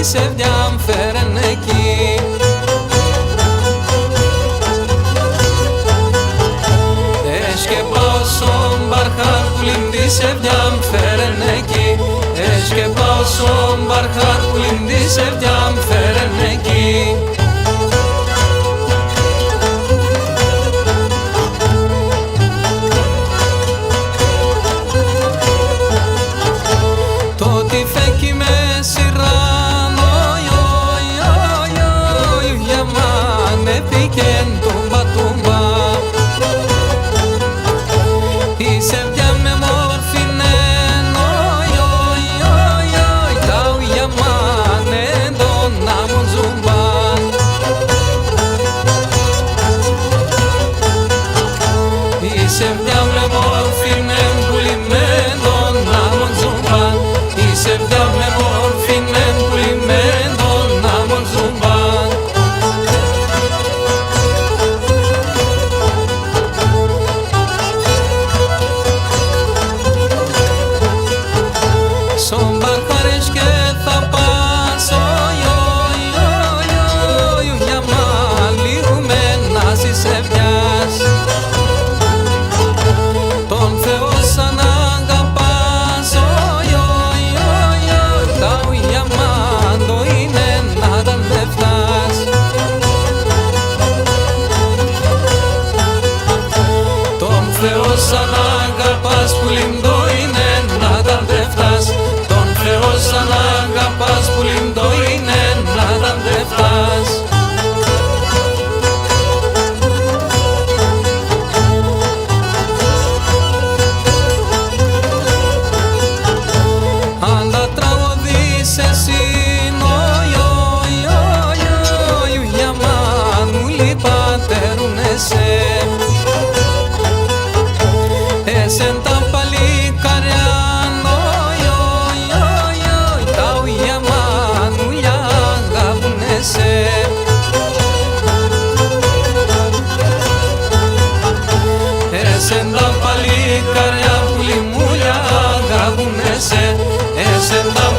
τη σεβδιά μ' φέρεν εκεί. Και πάω στον Μπαρχάρ πουλήν τη σεβδιά μ' φέρεν εκεί. Και πάω στον Μπαρχάρ πουλήν τη σεβδιά μ' φέρεν εκεί. Το τυφέκι με σειράνο για μάνε πήκεν τούμπα τούμπα. Η σεβδιά με μόρφινεν τα ουιά μάνε τον άμον ζουμπάν. Η σεβδιά με μόρφινεν πουλημέν τον άμον ζουμπάν. Η σεβδιά με μόρφινεν πουλημέν τον άμον ζουμπάν. Στον Μπαρχάρες και θα πάσω για μαλλιούμενα στις σεβδιάς. Τον Θεό σαν αγαπάς τα ουιά μάντο είναι να τα δευτάς. Τον Θεό σαν αγαπάς που λιντό είναι να τα δευτάς. Τον Θεό σαν αγαπάς που λιντό είναι να τα δευτάς. Αν τα τραγωδείς εσύ για μανούλη πατέρουν εσέ. Εσέν τα παλικάρια τα ουιά μανούλια αγάπουν εσέ. Εσέν τα παλικάρια που λιμούλια αγάπουν εσέ. Εσέν τα